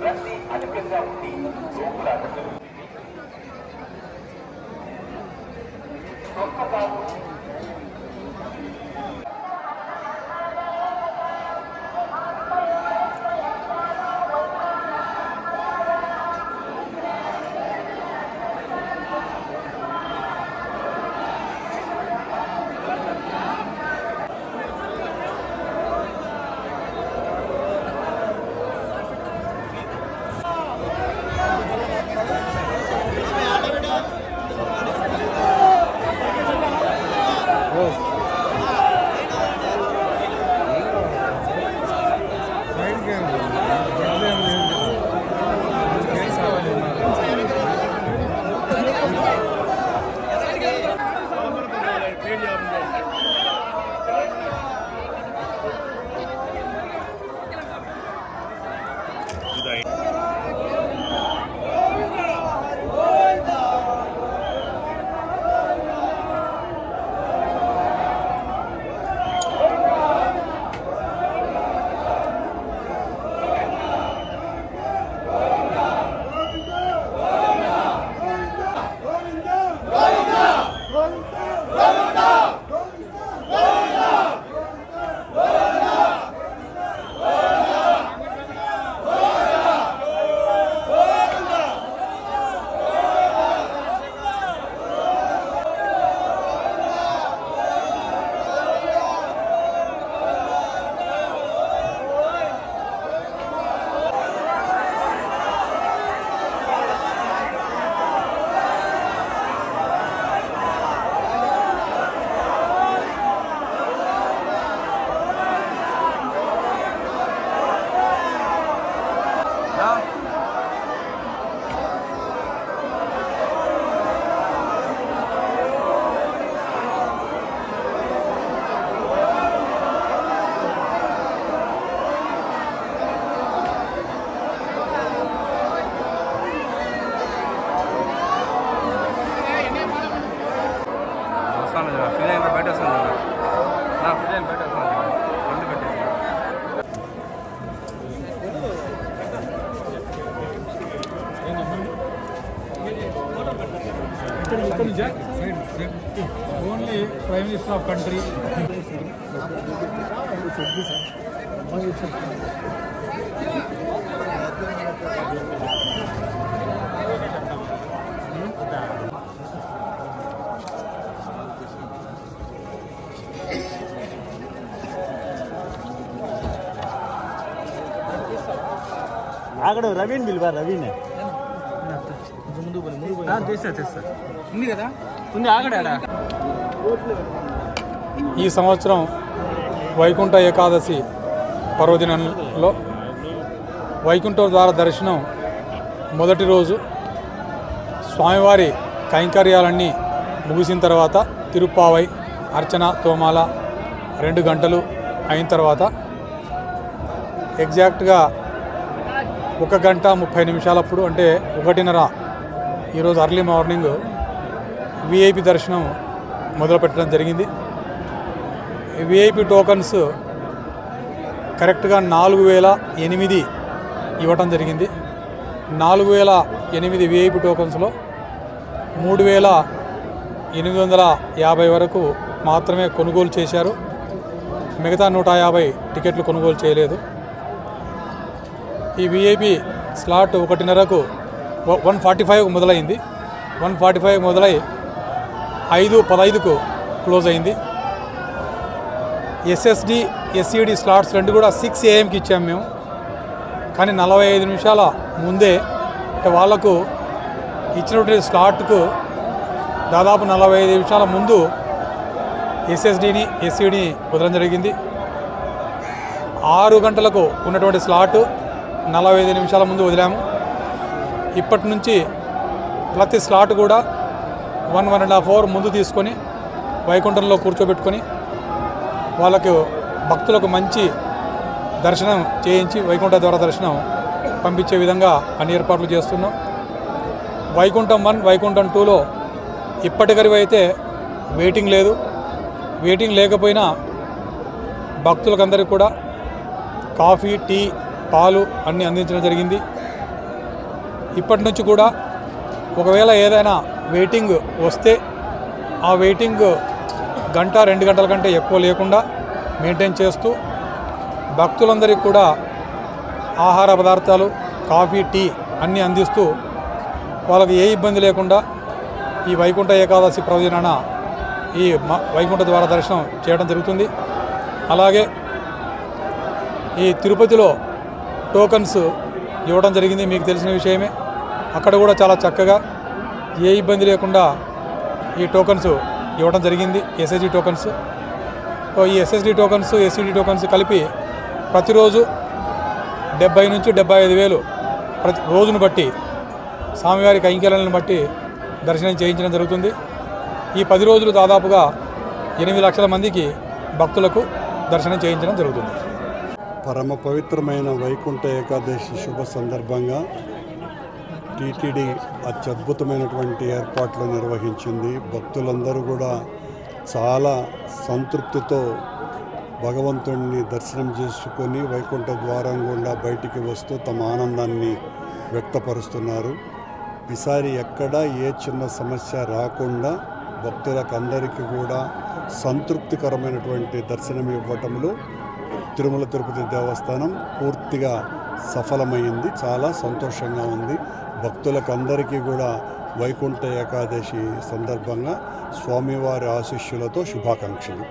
రద్దీ అధికంగా ఉండి లోపులాట జరుగుతుంది. Only Prime Minister of country. आगड़ Ravin बिलवा रवीन है ఈ సంవత్సరం వైకుంఠ ఏకాదశి పర్వదినంలో వైకుంఠ ద్వార దర్శనం మొదటి రోజు స్వామివారి కైంకర్యాలన్నీ ముగిసిన తర్వాత తిరుప్పావై అర్చన తోమాల 2 గంటలు అయిన తర్వాత ఎగ్జాక్ట్గా 1 గంట 30 నిమిషాలప్పుడు అంటే 1:30 ఈరోజు అర్లీ మార్నింగ్ విఐపి దర్శనం మొదలుపెట్టడం జరిగింది. విఐపి టోకన్స్ కరెక్ట్గా 4008 ఇవ్వటం జరిగింది. 4008 విఐపి టోకన్స్లో 3850 వరకు మాత్రమే కొనుగోలు చేశారు. మిగతా 150 టికెట్లు కొనుగోలు చేయలేదు. ఈ విఐపి స్లాట్ 1:30కు 1:45కు మొదలైంది. 1:45 మొదలై 5:15కు క్లోజ్ అయింది. ఎస్ఎస్డి ఎస్ఈడి స్లాట్స్ 2 కూడా 6 AM ఇచ్చాము మేము. కానీ 45 నిమిషాల ముందే అంటే వాళ్లకు ఇచ్చినటువంటి స్లాట్కు దాదాపు 45 నిమిషాల ముందు ఎస్ఎస్డిని ఎస్ఈడిని వదలడం జరిగింది. 6 గంటలకు ఉన్నటువంటి స్లాటు 45 నిమిషాల ముందు వదిలాము. ఇప్పటి నుంచి ప్రతి స్లాట్ కూడా 1.5 అవర్ ముందు తీసుకొని వైకుంఠంలో కూర్చోబెట్టుకొని వాళ్ళకు భక్తులకు మంచి దర్శనం చేయించి వైకుంఠ ద్వార దర్శనం పంపించే విధంగా అన్ని ఏర్పాట్లు చేస్తున్నాం. వైకుంఠం 1 వైకుంఠం 2లో ఇప్పటికరి అయితే వెయిటింగ్ లేదు. వెయిటింగ్ లేకపోయినా భక్తులకందరికీ కూడా కాఫీ, టీ, పాలు అన్నీ అందించడం జరిగింది. ఇప్పటి నుంచి కూడా ఒకవేళ ఏదైనా వెయిటింగ్ వస్తే ఆ వెయిటింగ్ గంట 2 గంటల కంటే ఎక్కువ లేకుండా మెయింటైన్ చేస్తూ భక్తులందరికీ కూడా ఆహార పదార్థాలు, కాఫీ, టీ అన్నీ అందిస్తూ వాళ్ళకి ఏ ఇబ్బంది లేకుండా ఈ వైకుంఠ ఏకాదశి పర్వదినాన ఈ వైకుంఠ ద్వార దర్శనం చేయడం జరుగుతుంది. అలాగే ఈ తిరుపతిలో టోకన్స్ ఇవ్వడం జరిగింది, మీకు తెలిసిన విషయమే. అక్కడ కూడా చాలా చక్కగా ఏ ఇబ్బంది లేకుండా ఈ టోకన్స్ ఇవ్వడం జరిగింది, ఎస్ఎస్డి టోకన్స్. ఈ ఎస్ఎస్డి టోకన్స్, ఎస్సిడి టోకన్స్ కలిపి ప్రతిరోజు 70 నుంచి 75,000 ప్రతి రోజును బట్టి స్వామివారి కైంకర్యాలను బట్టి దర్శనం చేయించడం జరుగుతుంది. ఈ 10 రోజులు దాదాపుగా 8 లక్షల మందికి భక్తులకు దర్శనం చేయించడం జరుగుతుంది. పరమ పవిత్రమైన వైకుంఠ ఏకాదశి శుభ సందర్భంగా టీటీడీ అత్యద్భుతమైనటువంటి ఏర్పాట్లు నిర్వహించింది. భక్తులందరూ కూడా చాలా సంతృప్తితో భగవంతుడిని దర్శనం చేసుకొని వైకుంఠ ద్వారం గుండా బయటికి వస్తూ తమ ఆనందాన్ని వ్యక్తపరుస్తున్నారు. ఈసారి ఎక్కడా ఏ చిన్న సమస్య రాకుండా భక్తులకు అందరికీ కూడా సంతృప్తికరమైనటువంటి దర్శనం ఇవ్వటంలో తిరుమల తిరుపతి దేవస్థానం పూర్తిగా సఫలమైంది. చాలా సంతోషంగా ఉంది. భక్తులకు అందరికీ కూడా వైకుంఠ ఏకాదశి సందర్భంగా స్వామివారి ఆశీస్సులతో శుభాకాంక్షలు.